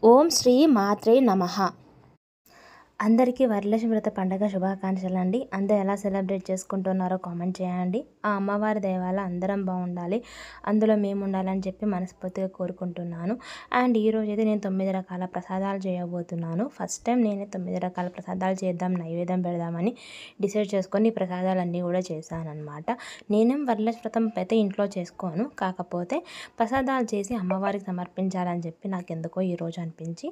ఓం శ్రీ మాత్రే నమః. అందరికీ వరలక్ష్మి వ్రత పండుగ శుభాకాంక్షలు అండి. అందరూ ఎలా సెలబ్రేట్ చేసుకుంటున్నారో కామెంట్ చేయండి. ఆ అమ్మవారి దయ వల్ల అందరం బాగుండాలి, అందులో మేము ఉండాలని చెప్పి మనస్ఫూర్తిగా కోరుకుంటున్నాను. అండ్ ఈరోజు అయితే నేను 9 రకాల ప్రసాదాలు చేయబోతున్నాను. ఫస్ట్ టైం నేనే 9 రకాల ప్రసాదాలు చేద్దాం, నైవేద్యం పెడదామని డిసైడ్ చేసుకొని ఈ ప్రసాదాలన్నీ కూడా చేశానమాట. నేనేం వరలక్ష్మి వ్రతం అయితే ఇంట్లో చేసుకోను, కాకపోతే ప్రసాదాలు చేసి అమ్మవారికి సమర్పించాలని చెప్పి నాకు ఎందుకో ఈరోజు అనిపించి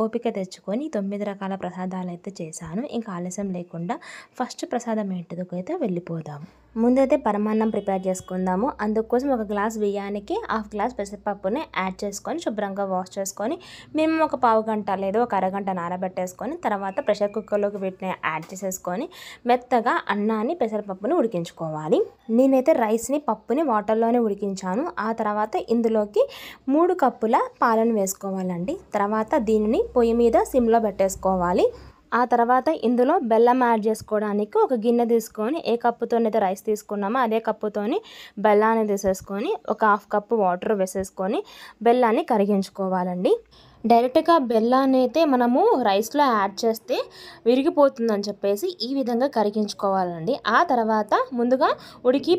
ఓపిక తెచ్చుకొని 9 రకాల ప్రసాదాలు అయితే చేశాను. ఇంకా ఆలస్యం లేకుండా ఫస్ట్ ప్రసాదం ఏంటిదో అయితే వెళ్ళిపోదాం. ముందైతే పరమాన్నం ప్రిపేర్ చేసుకుందాము. అందుకోసం ఒక గ్లాస్ బియ్యానికి హాఫ్ గ్లాస్ పెసరపప్పుని యాడ్ చేసుకొని శుభ్రంగా వాష్ చేసుకొని మేము ఒక పావు గంట లేదా ఒక అరగంట నానబెట్టేసుకొని తర్వాత ప్రెషర్ కుక్కర్లోకి వీటిని యాడ్ చేసేసుకొని మెత్తగా అన్నాన్ని పెసరపప్పుని ఉడికించుకోవాలి. నేనైతే రైస్ని పప్పుని వాటర్లోనే ఉడికించాను. ఆ తర్వాత ఇందులోకి 3 కప్పుల పాలను వేసుకోవాలండి. తర్వాత దీనిని పొయ్యి మీద సిమ్లో పెట్టేసుకోవాలి. ఆ తర్వాత ఇందులో బెల్లం యాడ్ చేసుకోవడానికి ఒక గిన్నె తీసుకొని ఏ కప్పుతోనైతే రైస్ తీసుకున్నామో అదే కప్పుతోని బెల్లాన్ని తీసేసుకొని ఒక హాఫ్ కప్పు వాటర్ వేసేసుకొని బెల్లాన్ని కరిగించుకోవాలండి. డైరెక్ట్గా బెల్లాన్ని అయితే మనము రైస్లో యాడ్ చేస్తే విరిగిపోతుందని చెప్పేసి ఈ విధంగా కరిగించుకోవాలండి. ఆ తర్వాత ముందుగా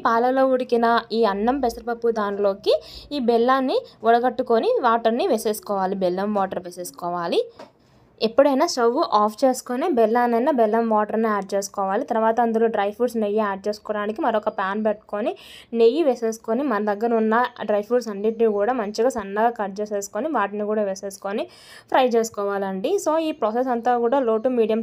పాలలో ఉడికిన ఈ అన్నం పెసరపప్పు దానిలోకి ఈ బెల్లాన్ని వడగట్టుకొని వాటర్ని వేసేసుకోవాలి, బెల్లం వాటర్ వేసేసుకోవాలి. ఎప్పుడైనా స్టవ్ ఆఫ్ చేసుకొని బెల్లం వాటర్ని యాడ్ చేసుకోవాలి. తర్వాత అందులో డ్రై ఫ్రూట్స్ నెయ్యి యాడ్ చేసుకోవడానికి మరొక ప్యాన్ పెట్టుకొని నెయ్యి వేసేసుకొని మన దగ్గర ఉన్న డ్రై ఫ్రూట్స్ అన్నిటిని కూడా మంచిగా సన్నగా కట్ చేసేసుకొని వాటిని కూడా వేసేసుకొని ఫ్రై చేసుకోవాలండి. సో ఈ ప్రాసెస్ అంతా కూడా లో టు మీడియం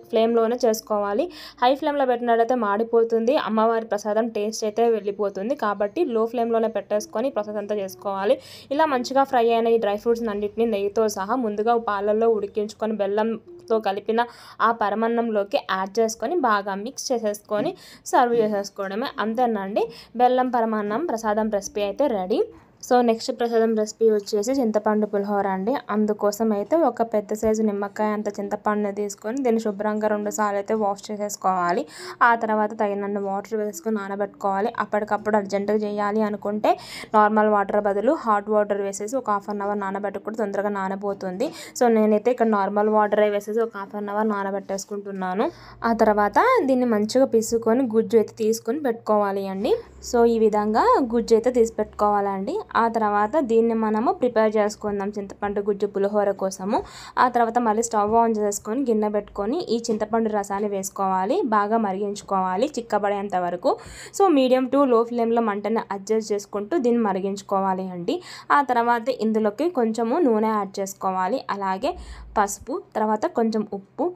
ఫ్లేమ్లోనే చేసుకోవాలి. హై ఫ్లేమ్లో పెట్టినట్లయితే మాడిపోతుంది, అమ్మవారి ప్రసాదం టేస్ట్ అయితే వెళ్ళిపోతుంది. కాబట్టి లో ఫ్లేమ్లోనే పెట్టేసుకొని ప్రాసెస్ అంతా చేసుకోవాలి. ఇలా మంచిగా ఫ్రై అయిన ఈ డ్రై ఫ్రూట్స్ అన్నింటినీ నెయ్యితో సహా ముందుగా పాలల్లో ఉడికించుకొని బెల్లంతో కలిపిన ఆ పరమాన్నంలోకి యాడ్ చేసుకొని బాగా మిక్స్ చేసేసుకొని సర్వ్ చేసేసుకోవడమే. అంతేనండి, బెల్లం పరమాన్నం ప్రసాదం రెసిపీ అయితే రెడీ. సో నెక్స్ట్ ప్రసాదం రెసిపీ వచ్చేసి చింతపండు పులిహోర అండి. అందుకోసం అయితే ఒక పెద్ద సైజు నిమ్మకాయ అంత చింతపండుని తీసుకొని దీన్ని శుభ్రంగా 2 సార్లు అయితే వాష్ చేసేసుకోవాలి. ఆ తర్వాత తగినన్ని వాటర్ వేసుకొని నానబెట్టుకోవాలి. అప్పటికప్పుడు అర్జెంటుగా చేయాలి అనుకుంటే నార్మల్ వాటర్ బదులు హాట్ వాటర్ వేసేసి ఒక హాఫ్ అన్ అవర్ నానబెట్టుకుంటే తొందరగా నానబోతుంది. సో నేనైతే ఇక్కడ నార్మల్ వాటరే వేసేసి ఒక హాఫ్ అన్ అవర్ నానబెట్టేసుకుంటున్నాను. ఆ తర్వాత దీన్ని మంచిగా పిసుకొని గుజ్జు అయితే తీసుకొని పెట్టుకోవాలి అండి. సో ఈ విధంగా గుజ్జు అయితే తీసి పెట్టుకోవాలండి. ఆ తర్వాత దీన్ని మనము ప్రిపేర్ చేసుకుందాం చింతపండు గుజ్జు పులిహోర కోసము. ఆ తర్వాత మళ్ళీ స్టవ్ ఆన్ చేసుకొని గిన్నె పెట్టుకొని ఈ చింతపండు రసాన్ని వేసుకోవాలి, బాగా మరిగించుకోవాలి చిక్కబడేంత వరకు. సో మీడియం టు లో ఫ్లేమ్లో మంటని అడ్జస్ట్ చేసుకుంటూ దీన్ని మరిగించుకోవాలి అండి. ఆ తర్వాత ఇందులోకి కొంచెము నూనె యాడ్ చేసుకోవాలి, అలాగే పసుపు, తర్వాత కొంచెం ఉప్పు,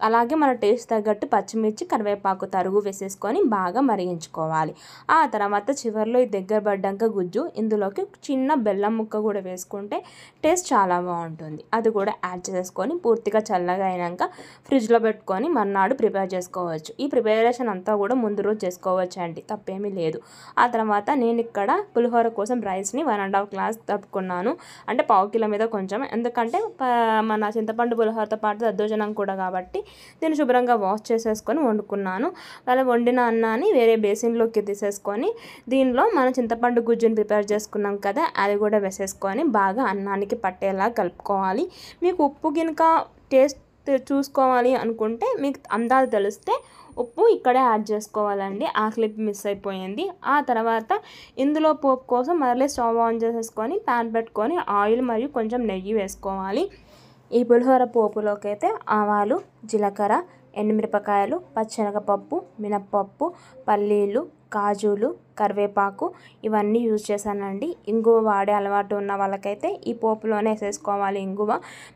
అలాగే మన టేస్ట్ తగ్గట్టు పచ్చిమిర్చి, కరివేపాకు తరుగు వేసేసుకొని బాగా మరిగించుకోవాలి. ఆ తర్వాత చివరిలో ఈ దగ్గర పడ్డాక గుజ్జు ఇందులోకి చిన్న బెల్లం ముక్క కూడా వేసుకుంటే టేస్ట్ చాలా బాగుంటుంది. అది కూడా యాడ్ చేసుకొని పూర్తిగా చల్లగా అయినాక ఫ్రిడ్జ్లో పెట్టుకొని మర్నాడు ప్రిపేర్ చేసుకోవచ్చు. ఈ ప్రిపరేషన్ అంతా కూడా ముందు రోజు చేసుకోవచ్చు అండి, తప్పేమీ లేదు. ఆ తర్వాత నేను ఇక్కడ పులిహోర కోసం రైస్ని 1.5 గ్లాస్ తప్పుకున్నాను, అంటే పావు కిలో మీద కొంచెం, ఎందుకంటే మన చింతపండు పులిహోరతో పాటు దద్దోజనం కూడా కాబట్టి దీన్ని శుభ్రంగా వాష్ చేసేసుకొని వండుకున్నాను. అలా వండిన అన్నాన్ని వేరే బేసిన్లోకి తీసేసుకొని దీనిలో మనం చింతపండు గుజ్జుని ప్రిపేర్ చేసుకున్నాం కదా అది కూడా వేసేసుకొని బాగా అన్నానికి పట్టేలా కలుపుకోవాలి. మీకు ఉప్పు గినక టేస్ట్ చూసుకోవాలి అనుకుంటే మీకు అందాలు తెలిస్తే ఉప్పు ఇక్కడే యాడ్ చేసుకోవాలండి. ఆ క్లిప్ మిస్ అయిపోయింది. ఆ తర్వాత ఇందులో పోపు కోసం మళ్ళీ స్టవ్ ఆన్ చేసేసుకొని ప్యాన్ పెట్టుకొని ఆయిల్ మరియు కొంచెం నెయ్యి వేసుకోవాలి. ఈ పులిహోర పోపులోకి అయితే ఆవాలు, జీలకర్ర, ఎండుమిరపకాయలు, పచ్చెనగపప్పు, మినప్పప్పు, పల్లీలు, కాజులు, కరివేపాకు ఇవన్నీ యూజ్ చేశానండి. ఇంగువ వాడే అలవాటు ఉన్న వాళ్ళకైతే ఈ పోపులోనే వేసేసుకోవాలి, ఇంగువ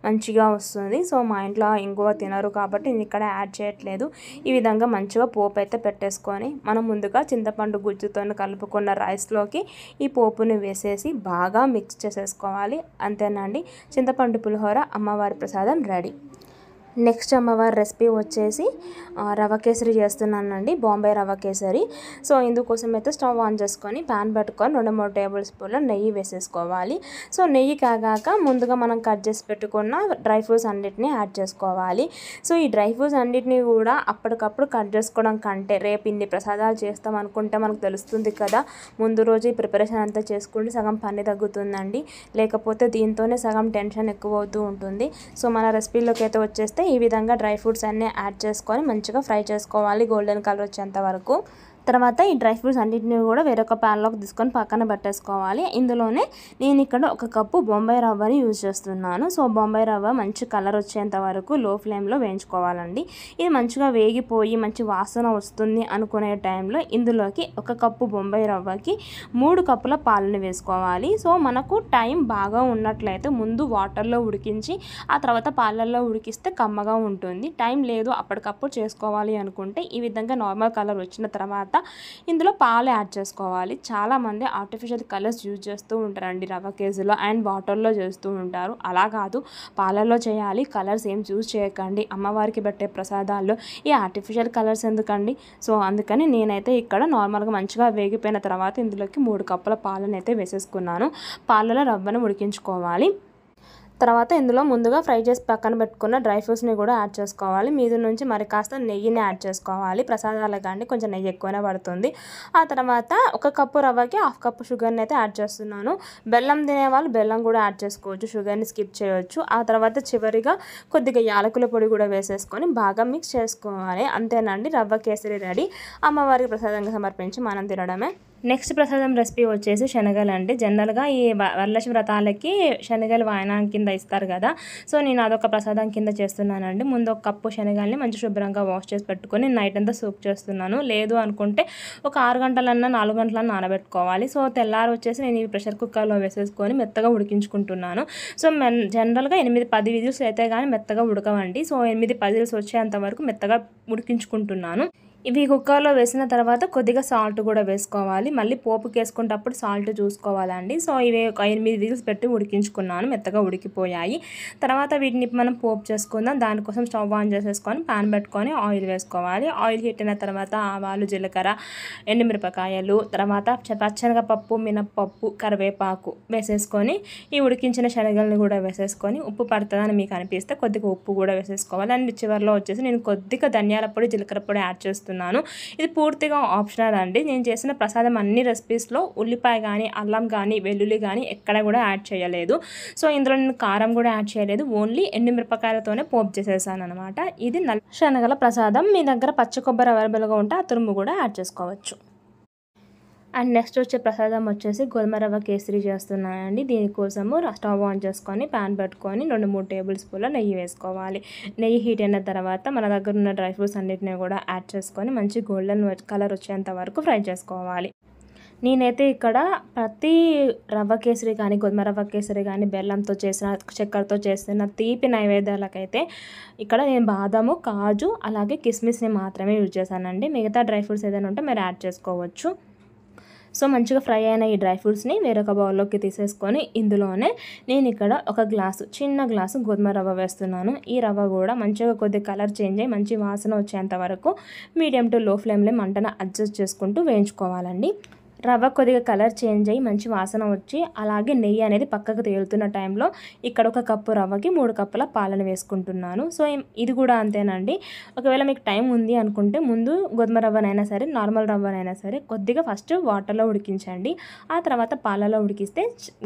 మంచిగా వస్తుంది. సో మా ఇంట్లో ఇంగువ తినరు కాబట్టి నేను ఇక్కడ యాడ్ చేయట్లేదు. ఈ విధంగా మంచిగా పోపు అయితే పెట్టేసుకొని మనం ముందుగా చింతపండు గుజ్జుతో కలుపుకున్న రైస్లోకి ఈ పోపుని వేసేసి బాగా మిక్స్ చేసేసుకోవాలి. అంతేనండి, చింతపండు పులిహోర అమ్మవారి ప్రసాదం రెడీ. నెక్స్ట్ అమ్మవారి రెసిపీ వచ్చేసి రవ కేసరి చేస్తున్నానండి, బాంబే రవ కేసరి. సో ఇందుకోసం అయితే స్టవ్ ఆన్ చేసుకొని ప్యాన్ పెట్టుకొని 2-3 టేబుల్ స్పూన్ల నెయ్యి వేసేసుకోవాలి. సో నెయ్యి కాగాక ముందుగా మనం కట్ చేసి పెట్టుకున్న డ్రై ఫ్రూట్స్ అన్నిటిని యాడ్ చేసుకోవాలి. సో ఈ డ్రై ఫ్రూట్స్ అన్నిటిని కూడా అప్పటికప్పుడు కట్ చేసుకోవడం కంటే రేపు ఇన్ని ప్రసాదాలు చేస్తాం అనుకుంటే మనకు తెలుస్తుంది కదా, ముందు రోజు ఈ ప్రిపరేషన్ అంతా చేసుకుంటే సగం పని తగ్గుతుందండి. లేకపోతే దీంతోనే సగం టెన్షన్ ఎక్కువ అవుతూ ఉంటుంది. సో మన రెసిపీలోకి అయితే వచ్చేస్తే ఈ విధంగా డ్రై ఫ్రూట్స్ అన్నీ యాడ్ చేసుకొని మంచిగా ఫ్రై చేసుకోవాలి గోల్డెన్ కలర్ వచ్చేంత వరకు. తర్వాత ఈ డ్రై ఫ్రూట్స్ అన్నింటినీ కూడా వేరొక ప్యాన్లోకి తీసుకొని పక్కన పెట్టేసుకోవాలి. ఇందులోనే నేను ఇక్కడ 1 కప్పు బొంబాయి రవ్వని యూజ్ చేస్తున్నాను. సో బొంబాయి రవ్వ మంచి కలర్ వచ్చేంత వరకు లో ఫ్లేమ్లో వేయించుకోవాలండి. ఇది మంచిగా వేగిపోయి మంచి వాసన వస్తుంది అనుకునే టైంలో ఇందులోకి 1 కప్పు బొంబాయి రవ్వకి 3 కప్పుల పాలను వేసుకోవాలి. సో మనకు టైం బాగా ఉన్నట్లయితే ముందు వాటర్లో ఉడికించి ఆ తర్వాత పాలల్లో ఉడికిస్తే కమ్మగా ఉంటుంది. టైం లేదు అప్పటికప్పుడు చేసుకోవాలి అనుకుంటే ఈ విధంగా నార్మల్ కలర్ వచ్చిన తర్వాత ఇందులో పాలు యాడ్ చేసుకోవాలి. చాలామంది ఆర్టిఫిషియల్ కలర్స్ యూజ్ చేస్తూ ఉంటారండి రవ్వ కేజీలో అండ్ వాటర్లో చేస్తూ ఉంటారు. అలా కాదు, పాలల్లో చేయాలి. కలర్స్ ఏం యూజ్ చేయకండి, అమ్మవారికి పెట్టే ప్రసాదాల్లో ఈ ఆర్టిఫిషియల్ కలర్స్ ఎందుకండి. సో అందుకని నేనైతే ఇక్కడ నార్మల్గా మంచిగా వేగిపోయిన తర్వాత ఇందులోకి 3 కప్పుల పాలను అయితే వేసేసుకున్నాను. పాలలో రవ్వను ఉడికించుకోవాలి. తర్వాత ఇందులో ముందుగా ఫ్రై చేసి పక్కన పెట్టుకున్న డ్రై ఫ్రూట్స్ని కూడా యాడ్ చేసుకోవాలి. మీద నుంచి మరి కాస్త నెయ్యిని యాడ్ చేసుకోవాలి. ప్రసాదాలకు కానీ కొంచెం నెయ్యి ఎక్కువనే పడుతుంది. ఆ తర్వాత 1 కప్పు రవ్వకి 1/2 కప్పు షుగర్ని అయితే యాడ్ చేస్తున్నాను. బెల్లం తినేవాళ్ళు బెల్లం కూడా యాడ్ చేసుకోవచ్చు, షుగర్ని స్కిప్ చేయవచ్చు. ఆ తర్వాత చివరిగా కొద్దిగా యాలకుల పొడి కూడా వేసేసుకొని బాగా మిక్స్ చేసుకోవాలి. అంతేనండి, రవ్వ కేసరి రెడీ. అమ్మవారికి ప్రసాదంగా సమర్పించి మనం తినడమే. నెక్స్ట్ ప్రసాదం రెసిపీ వచ్చేసి శనగలు అండి. జనరల్గా ఈ వరలక్ష్మి వ్రతాలకి శనగలు వాయనం కింద ఇస్తారు కదా, సో నేను అదొక ప్రసాదం కింద చేస్తున్నానండి. ముందు 1 కప్పు శనగల్ని మంచి శుభ్రంగా వాష్ చేసి పెట్టుకొని నైట్ అంతా సోక్ చేస్తున్నాను. లేదు అనుకుంటే ఒక 6 గంటలన్నా 4 గంటలన్నా నానబెట్టుకోవాలి. సో తెల్లారి వచ్చేసి నేను ఈ ప్రెషర్ కుక్కర్లో వేసేసుకొని మెత్తగా ఉడికించుకుంటున్నాను. సో జనరల్గా 8-10 విజిల్స్ అయితే కానీ మెత్తగా ఉడకవండి. సో 8-10 విజిల్స్ వచ్చేంత వరకు మెత్తగా ఉడికించుకుంటున్నాను. ఇవి కుక్కర్లో వేసిన తర్వాత కొద్దిగా సాల్ట్ కూడా వేసుకోవాలి. మళ్ళీ పోపుకి వేసుకునేటప్పుడు సాల్ట్ చూసుకోవాలండి. సో ఇవి ఒక 8 విజిల్స్ పెట్టి ఉడికించుకున్నాను, మెత్తగా ఉడికిపోయాయి. తర్వాత వీటిని మనం పోపు చేసుకుందాం. దానికోసం స్టవ్ ఆన్ చేసేసుకొని ప్యాన్ పెట్టుకొని ఆయిల్ వేసుకోవాలి. ఆయిల్ హీట్ అయిన తర్వాత ఆవాలు, జీలకర్ర, ఎండుమిరపకాయలు, తర్వాత పచ్చనగపప్పు, మినప్పప్పు, కరివేపాకు వేసేసుకొని ఈ ఉడికించిన శనగలను కూడా వేసేసుకొని ఉప్పు పడుతుందని మీకు అనిపిస్తే కొద్దిగా ఉప్పు కూడా వేసేసుకోవాలి. అండ్ చివరిలో వచ్చేసి నేను కొద్దిగా ధనియాల పొడి, జీలకర్ర పొడి యాడ్ చేస్తున్నాను. ఇది పూర్తిగా ఆప్షనల్ అండి. నేను చేసిన ప్రసాదం అన్ని రెసిపీస్లో ఉల్లిపాయ కానీ, అల్లం కానీ, వెల్లుల్లి కానీ ఎక్కడ కూడా యాడ్ చేయలేదు. సో ఇందులో నేను కారం కూడా యాడ్ చేయలేదు, ఓన్లీ ఎండుమిరపకాయలతోనే పోపు చేసేసాను అనమాట. ఇది నల్ల శనగల ప్రసాదం. మీ దగ్గర పచ్చి కొబ్బరి అవైలబుల్గా ఉంటే ఆ తురుము కూడా యాడ్ చేసుకోవచ్చు. అండ్ నెక్స్ట్ వచ్చే ప్రసాదం వచ్చేసి గోధుమ రవ్వ కేసరి చేస్తున్నానండి. దీనికోసము స్టవ్ ఆన్ చేసుకొని ప్యాన్ పెట్టుకొని 2-3 టేబుల్ స్పూన్ల నెయ్యి వేసుకోవాలి. నెయ్యి హీట్ అయిన తర్వాత మన దగ్గర ఉన్న డ్రై ఫ్రూట్స్ అన్నిటిని కూడా యాడ్ చేసుకొని మంచి గోల్డెన్ కలర్ వచ్చేంత వరకు ఫ్రై చేసుకోవాలి. నేనైతే ఇక్కడ ప్రతి రవ్వ కేసరి కానీ, గోధుమ రవ్వ కేసరి కానీ, బెల్లంతో చేసిన, చక్కెరతో చేసిన తీపి నైవేద్యాలకైతే ఇక్కడ నేను బాదాము, కాజు అలాగే కిస్మిస్ని మాత్రమే యూజ్ చేశానండి. మిగతా డ్రై ఫ్రూట్స్ ఏదైనా ఉంటే మీరు యాడ్ చేసుకోవచ్చు. సో మంచిగా ఫ్రై అయిన ఈ డ్రై ఫ్రూట్స్ని వేరొక బౌల్లోకి తీసేసుకొని ఇందులోనే నేను ఇక్కడ చిన్న గ్లాసు గోధుమ రవ్వ వేస్తున్నాను. ఈ రవ్వ కూడా మంచిగా కొద్దిగా కలర్ చేంజ్ అయ్యి మంచి వాసన వచ్చేంత వరకు మీడియం టు లో ఫ్లేమ్లో మంటను అడ్జస్ట్ చేసుకుంటూ వేయించుకోవాలండి. రవ్వ కొద్దిగా కలర్ చేంజ్ అయ్యి మంచి వాసన వచ్చి అలాగే నెయ్యి అనేది పక్కకు తేలుతున్న టైంలో ఇక్కడ 1 కప్పు రవ్వకి 3 కప్పుల పాలను వేసుకుంటున్నాను. సో ఇది కూడా అంతేనండి. ఒకవేళ మీకు టైం ఉంది అనుకుంటే ముందు గోధుమ రవ్వనైనా సరే, నార్మల్ రవ్వనైనా సరే కొద్దిగా ఫస్ట్ వాటర్లో ఉడికించండి. ఆ తర్వాత పాలలో ఉడికిస్తే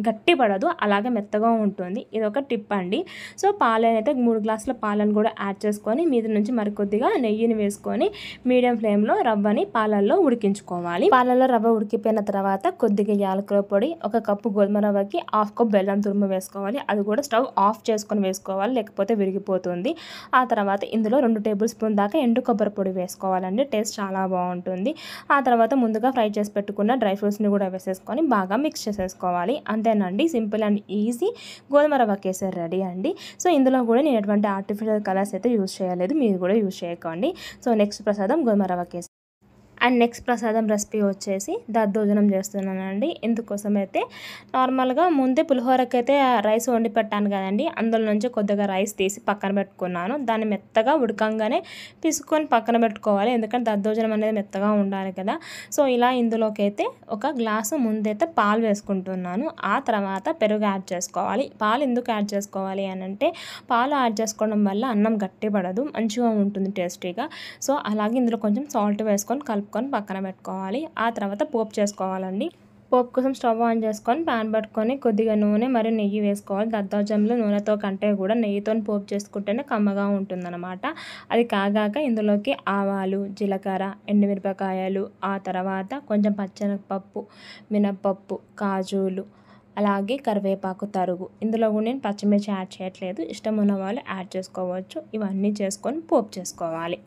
గట్టి పడదు, అలాగే మెత్తగా ఉంటుంది. ఇది ఒక టిప్ అండి. సో పాలనైతే 3 గ్లాసుల పాలను కూడా యాడ్ చేసుకొని మీద నుంచి మరికొద్దిగా నెయ్యిని వేసుకొని మీడియం ఫ్లేమ్లో రవ్వని పాలల్లో ఉడికించుకోవాలి. పాలలో రవ్వ ఉడికి తర్వాత కొద్దిగా యాలకుల పొడి, 1 కప్పు గోధుమ రవ్వకి 1/2 కప్ బెల్లం తురుము వేసుకోవాలి. అది కూడా స్టవ్ ఆఫ్ చేసుకొని వేసుకోవాలి, లేకపోతే విరిగిపోతుంది. ఆ తర్వాత ఇందులో 2 టేబుల్ స్పూన్ దాకా ఎండు కొబ్బరి పొడి వేసుకోవాలండి, టేస్ట్ చాలా బాగుంటుంది. ఆ తర్వాత ముందుగా ఫ్రై చేసి పెట్టుకున్న డ్రై ఫ్రూట్స్ని కూడా వేసేసుకొని బాగా మిక్స్ చేసేసుకోవాలి. అంతేనండి, సింపుల్ అండ్ ఈజీ గోధుమ రవ్వ కేసరి రెడీ అండి. సో ఇందులో కూడా నేను ఎటువంటి ఆర్టిఫిషియల్ కలర్స్ అయితే యూజ్ చేయలేదు, మీరు కూడా యూజ్ చేయకండి. సో నెక్స్ట్ ప్రసాదం గోధుమ రవ్వ కేసరి. అండ్ నెక్స్ట్ ప్రసాదం రెసిపీ వచ్చేసి దద్దోజనం చేస్తున్నానండి. ఇందుకోసం అయితే నార్మల్గా ముందే పులిహోరకైతే రైస్ వండి పెట్టాను కదండి, అందులో నుంచి కొద్దిగా రైస్ తీసి పక్కన పెట్టుకున్నాను. దాన్ని మెత్తగా ఉడకంగానే తీసుకొని పక్కన పెట్టుకోవాలి, ఎందుకంటే దద్దోజనం అనేది మెత్తగా ఉండాలి కదా. సో ఇలా ఇందులోకి అయితే ఒక గ్లాసు ముందైతే పాలు వేసుకుంటున్నాను. ఆ తర్వాత పెరుగు యాడ్ చేసుకోవాలి. పాలు ఎందుకు యాడ్ చేసుకోవాలి అని అంటే, పాలు యాడ్ చేసుకోవడం వల్ల అన్నం గట్టిపడదు, మంచిగా ఉంటుంది టేస్టీగా. సో అలాగే ఇందులో కొంచెం సాల్ట్ వేసుకొని కలుపుకొని పక్కన పెట్టుకోవాలి. ఆ తర్వాత పోపు చేసుకోవాలండి. పోపు కోసం స్టవ్ ఆన్ చేసుకొని ప్యాన్ పెట్టుకొని కొద్దిగా నూనె మరియు నెయ్యి వేసుకోవాలి. దద్దోజనంలో నూనెతో కంటే కూడా నెయ్యితో పోపు చేసుకుంటేనే కమ్మగా ఉంటుందన్నమాట. అది కాగాక ఇందులోకి ఆవాలు, జీలకర్ర, ఎండుమిరపకాయలు, ఆ తర్వాత కొంచెం పచ్చెనగపప్పు, మినప్పప్పు, కాజులు, అలాగే కరివేపాకు తరుగు. ఇందులో కూడా నేను పచ్చిమిర్చి యాడ్ చేయట్లేదు, ఇష్టం ఉన్న వాళ్ళు యాడ్ చేసుకోవచ్చు. ఇవన్నీ చేసుకొని పోపు చేసుకోవాలి.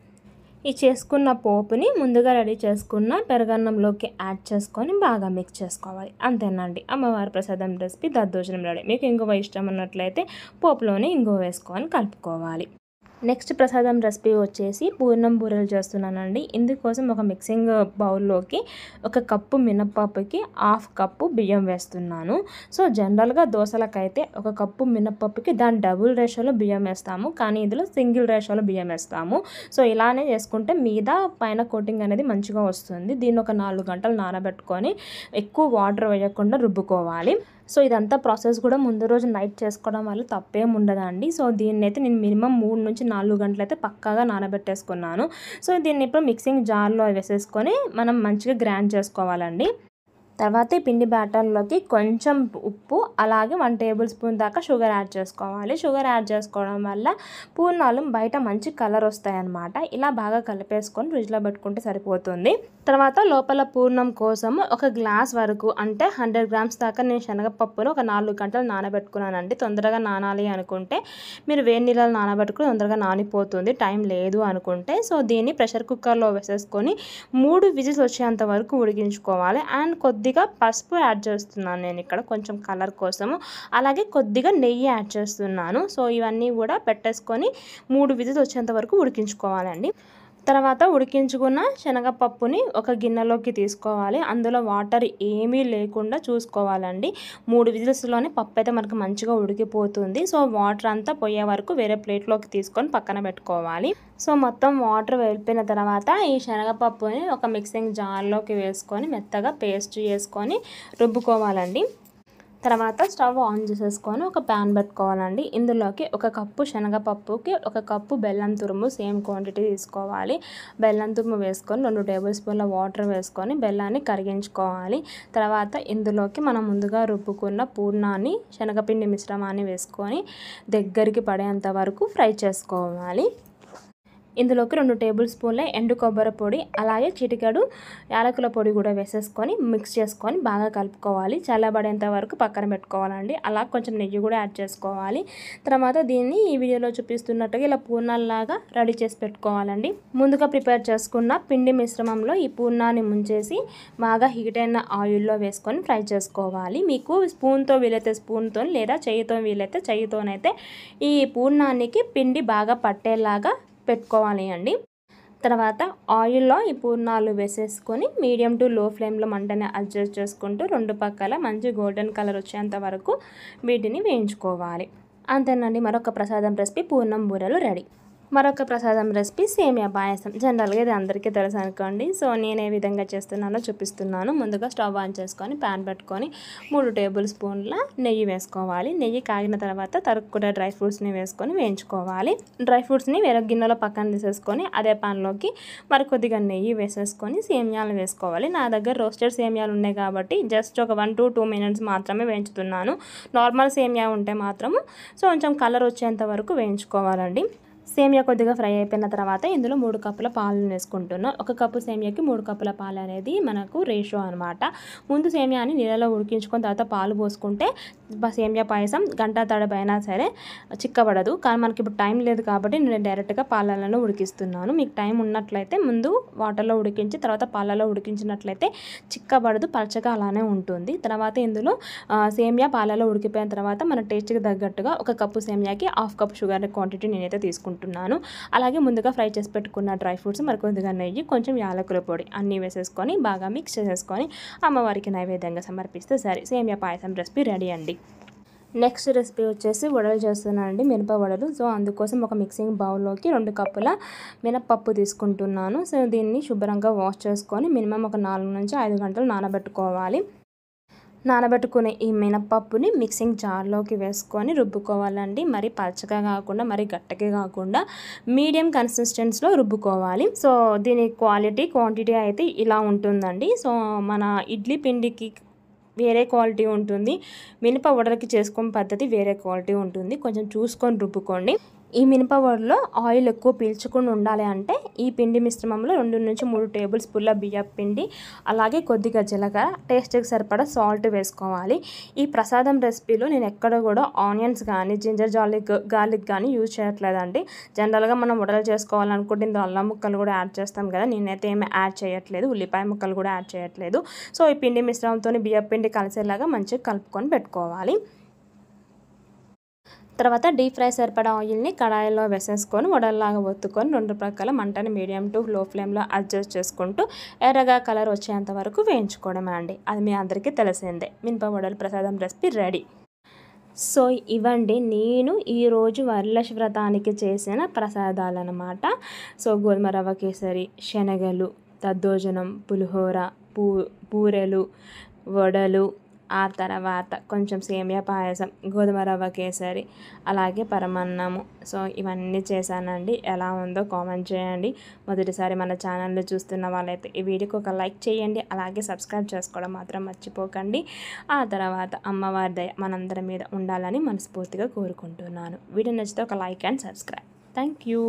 ఈ చేసుకున్న పోపుని ముందుగా రెడీ చేసుకున్న పెరుగన్నంలోకి యాడ్ చేసుకొని బాగా మిక్స్ చేసుకోవాలి. అంతేనండి, అమ్మవారి ప్రసాదం రెసిపీ దద్దోజనం రెడీ. మీకు ఇంగువ ఇష్టం ఉన్నట్లయితే పోపులోనే ఇంగువ వేసుకొని కలుపుకోవాలి. నెక్స్ట్ ప్రసాదం రెసిపీ వచ్చేసి పూర్ణం బూరెలు చేస్తున్నానండి. ఇందుకోసం ఒక మిక్సింగ్ బౌల్లోకి 1 కప్పు మినప్పప్పుకి 1/2 కప్పు బియ్యం వేస్తున్నాను. సో జనరల్గా దోశలకైతే 1 కప్పు మినప్పప్పుకి దాని డబుల్ రేషియోలో బియ్యం వేస్తాము, కానీ ఇందులో సింగిల్ రేషియోలో బియ్యం వేస్తాము. సో ఇలానే చేసుకుంటే మీద పైన కోటింగ్ అనేది మంచిగా వస్తుంది. దీన్ని ఒక 4 గంటలు నానబెట్టుకొని ఎక్కువ వాటర్ వేయకుండా రుబ్బుకోవాలి. సో ఇదంతా ప్రాసెస్ కూడా ముందు రోజు నైట్ చేసుకోవడం వల్ల తప్పేం ఉండదండి. సో దీన్ని అయితే నేను మినిమం 3 నుంచి 4 గంటలు అయితే పక్కాగా నానబెట్టేసుకున్నాను. సో దీన్ని ఇప్పుడు మిక్సింగ్ జార్లో వేసేసుకొని మనం మంచిగా గ్రైండ్ చేసుకోవాలండి. తర్వాత ఈ పిండి బ్యాటర్లోకి కొంచెం ఉప్పు, అలాగే 1 టేబుల్ స్పూన్ దాకా షుగర్ యాడ్ చేసుకోవాలి. షుగర్ యాడ్ చేసుకోవడం వల్ల పూర్ణాలు బయట మంచి కలర్ వస్తాయి అన్నమాట. ఇలా బాగా కలిపేసుకొని ఫ్రిడ్జ్లో పెట్టుకుంటే సరిపోతుంది. తర్వాత లోపల పూర్ణం కోసం 1 గ్లాస్ వరకు అంటే 100 గ్రామ్స్ దాకా నేను శనగపప్పును ఒక 4 గంటలు నానబెట్టుకున్నానండి. తొందరగా నానాలి అనుకుంటే మీరు వేడి నీళ్ళలో నానబెట్టుకుని తొందరగా నానిపోతుంది, టైం లేదు అనుకుంటే. సో దీన్ని ప్రెషర్ కుక్కర్లో వేసేసుకొని 3 విజిల్స్ వచ్చేంత వరకు ఉడికించుకోవాలి. అండ్ కొద్దిగా పసుపు యాడ్ చేస్తున్నాను నేను ఇక్కడ కొంచెం కలర్ కోసము, అలాగే కొద్దిగా నెయ్యి యాడ్ చేస్తున్నాను. సో ఇవన్నీ కూడా పెట్టేసుకొని 3 విజిల్స్ వచ్చేంత వరకు ఉడికించుకోవాలండి. తర్వాత ఉడికించుకున్న శనగపప్పుని ఒక గిన్నెలోకి తీసుకోవాలి. అందులో వాటర్ ఏమీ లేకుండా చూసుకోవాలండి. 3 విజిల్స్లోనే పప్పు అయితే మనకు మంచిగా ఉడికిపోతుంది. సో వాటర్ అంతా పోయే వరకు వేరే ప్లేట్లోకి తీసుకొని పక్కన పెట్టుకోవాలి. సో మొత్తం వాటర్ వెళ్ళిపోయిన తర్వాత ఈ శనగపప్పుని ఒక మిక్సింగ్ జార్లోకి వేసుకొని మెత్తగా పేస్ట్ చేసుకొని రుబ్బుకోవాలండి. తర్వాత స్టవ్ ఆన్ చేసేసుకొని ఒక ప్యాన్ పెట్టుకోవాలండి. ఇందులోకి 1 కప్పు శనగపప్పుకి 1 కప్పు బెల్లం తురుము సేమ్ క్వాంటిటీ తీసుకోవాలి. బెల్లం తురుము వేసుకొని 2 టేబుల్ స్పూన్ల వాటర్ వేసుకొని బెల్లాన్ని కరిగించుకోవాలి. తర్వాత ఇందులోకి మనం ముందుగా రుబ్బుకున్న పూర్ణాన్ని, శనగపిండి మిశ్రమాన్ని వేసుకొని దగ్గరికి పడేంత వరకు ఫ్రై చేసుకోవాలి. ఇందులోకి 2 టేబుల్ స్పూన్ల ఎండు కొబ్బరి పొడి, అలాగే చిటికెడు యాలకుల పొడి కూడా వేసేసుకొని మిక్స్ చేసుకొని బాగా కలుపుకోవాలి. చల్లబడేంత వరకు పక్కన పెట్టుకోవాలండి. అలా కొంచెం నెయ్యి కూడా యాడ్ చేసుకోవాలి. తర్వాత దీన్ని ఈ వీడియోలో చూపిస్తున్నట్టుగా ఇలా పూర్ణాలలాగా రెడీ చేసి పెట్టుకోవాలండి. ముందుగా ప్రిపేర్ చేసుకున్న పిండి మిశ్రమంలో ఈ పూర్ణాన్ని ముంచేసి బాగా హీట్ అయిన ఆయిల్లో వేసుకొని ఫ్రై చేసుకోవాలి. మీకు స్పూన్తో వీలైతే స్పూన్తో, లేదా చెయ్యితో వీలైతే చెయ్యితోనైతే ఈ పూర్ణానికి పిండి బాగా పట్టేలాగా పెట్టుకోవాలి అండి. తర్వాత ఆయిల్లో ఈ పూర్ణాలు వేసేసుకొని మీడియం టు లో ఫ్లేమ్లో మంటని అడ్జస్ట్ చేసుకుంటూ 2 పక్కల మంచి గోల్డెన్ కలర్ వచ్చేంత వరకు వీటిని వేయించుకోవాలి. అంతేనండి, మరొక ప్రసాదం రెసిపీ పూర్ణం బూరెలు రెడీ. మరొక ప్రసాదం రెసిపీ సేమియా పాయసం. జనరల్గా ఇది అందరికీ తెలుసు అనుకోండి. సో నేను ఏ విధంగా చేస్తున్నానో చూపిస్తున్నాను. ముందుగా స్టవ్ ఆన్ చేసుకొని ప్యాన్ పెట్టుకొని 3 టేబుల్ స్పూన్ల నెయ్యి వేసుకోవాలి. నెయ్యి కాగిన తర్వాత తరుక్కున్న డ్రై ఫ్రూట్స్ని వేసుకొని వేయించుకోవాలి. డ్రై ఫ్రూట్స్ని వేరే గిన్నెలో పక్కన తీసేసుకొని అదే పాన్లోకి మరి కొద్దిగా నెయ్యి వేసేసుకొని సేమియాలు వేసుకోవాలి. నా దగ్గర రోస్టెడ్ సేమియాలు ఉన్నాయి కాబట్టి జస్ట్ ఒక 1 to 2 minutes మాత్రమే వేయించుతున్నాను. నార్మల్ సేమియా ఉంటే మాత్రము సో కొంచెం కలర్ వచ్చేంత వరకు వేయించుకోవాలండి. సేమియా కొద్దిగా ఫ్రై అయిపోయిన తర్వాత ఇందులో 3 కప్పుల పాలను వేసుకుంటున్నాం. 1 కప్పు సేమియాకి 3 కప్పుల పాలు అనేది మనకు రేషియో అనమాట. ముందు సేమియాని నీళ్ళలో ఉడికించుకొని తర్వాత పాలు పోసుకుంటే సేమియా పాయసం గంట తడబైనా సరే చిక్కబడదు. కానీ మనకి ఇప్పుడు టైం లేదు కాబట్టి నేను డైరెక్ట్గా పాలల్లో ఉడికిస్తున్నాను. మీకు టైం ఉన్నట్లయితే ముందు వాటర్లో ఉడికించి తర్వాత పాలలో ఉడికించినట్లయితే చిక్కబడదు, పలచగా అలానే ఉంటుంది. తర్వాత ఇందులో సేమియా పాలలో ఉడికిపోయిన తర్వాత మన టేస్ట్కి తగ్గట్టుగా 1 కప్పు సేమియాకి 1/2 కప్పు షుగర్ క్వాంటిటీ నేనైతే తీసుకుంటాను. వేసుకుంటున్నాను. అలాగే ముందుగా ఫ్రై చేసి పెట్టుకున్న డ్రై ఫ్రూట్స్, మరికొద్దిగా నెయ్యి, కొంచెం యాలకుల పొడి అన్నీ వేసేసుకొని బాగా మిక్స్ చేసేసుకొని అమ్మవారికి నైవేద్యంగా సమర్పిస్తే సరే సేమియా పాయసం రెసిపీ రెడీ అండి. నెక్స్ట్ రెసిపీ వచ్చేసి వడలు చేస్తున్నానండి, మినప వడలు. సో అందుకోసం ఒక మిక్సింగ్ బౌల్లోకి 2 కప్పుల మినపప్పు తీసుకుంటున్నాను. సో దీన్ని శుభ్రంగా వాష్ చేసుకొని మినిమం ఒక 4 నుంచి 5 గంటలు నానబెట్టుకోవాలి. నానబెట్టుకునే ఈ మినపప్పుని మిక్సింగ్ జార్లోకి వేసుకొని రుబ్బుకోవాలండి. మరి పలచగా కాకుండా మరి గట్టిగా కాకుండా మీడియం కన్సిస్టెన్సీలో రుబ్బుకోవాలి. సో దీని క్వాంటిటీ అయితే ఇలా ఉంటుందండి. సో మన ఇడ్లీ పిండికి వేరే క్వాలిటీ ఉంటుంది, మినప వడలకి చేసుకునే పద్ధతి వేరే క్వాలిటీ ఉంటుంది. కొంచెం చూసుకొని రుబ్బుకోండి. ఈ మినప వడలో ఆయిల్ ఎక్కువ పీల్చకుండా ఉండాలి అంటే ఈ పిండి మిశ్రమంలో 2 నుంచి 3 టేబుల్ స్పూన్ల బియ్యం పిండి, అలాగే కొద్దిగా జీలకర్ర, టేస్ట్కి సరిపడా సాల్ట్ వేసుకోవాలి. ఈ ప్రసాదం రెసిపీలో నేను ఎక్కడ కూడా ఆనియన్స్ కానీ జింజర్ గార్లిక్ కానీ యూజ్ చేయట్లేదండి. జనరల్గా మనం వడలు చేసుకోవాలనుకుంటే ఇందులో అల్లం ముక్కలు కూడా యాడ్ చేస్తాం కదా, నేనైతే ఏమి యాడ్ చేయట్లేదు, ఉల్లిపాయ ముక్కలు కూడా యాడ్ చేయట్లేదు. సో ఈ పిండి మిశ్రమంతో బియ్యం పిండి కలిసేలాగా మంచిగా కలుపుకొని పెట్టుకోవాలి. తర్వాత డీప్ ఫ్రై సరిపడా ఆయిల్ని కడాయిలో వేసేసుకొని వడల్లాగా ఒత్తుకొని 2 ప్రక్కల మంటని మీడియం టు లో ఫ్లేమ్లో అడ్జస్ట్ చేసుకుంటూ ఎర్రగా కలర్ వచ్చేంత వరకు వేయించుకోవడమే అండి. అది మీ అందరికీ తెలిసిందే. మినప వడల ప్రసాదం రెసిపీ రెడీ. సో ఇవండి నేను ఈరోజు వరలక్ష్మి వ్రతానికి చేసిన ప్రసాదాలు అన్నమాట. సో గోధుమ రవ్వ కేసరి, శనగలు, దద్దోజనం, పులిహోర, పూరెలు, వడలు, ఆ తర్వాత కొంచెం సేమియా పాయసం, గోధుమ రవ్వ కేసరి, అలాగే పరమాన్నము. సో ఇవన్నీ చేశానండి. ఎలా ఉందో కామెంట్ చేయండి. మొదటిసారి మన ఛానల్ని చూస్తున్న వాళ్ళైతే ఈ వీడియోకి ఒక లైక్ చేయండి, అలాగే సబ్స్క్రైబ్ చేసుకోవడం మాత్రం మర్చిపోకండి. ఆ తర్వాత అమ్మవారి దయ మనందరి మీద ఉండాలని మనస్ఫూర్తిగా కోరుకుంటున్నాను. వీడియో నచ్చితే ఒక like and subscribe. Thank you.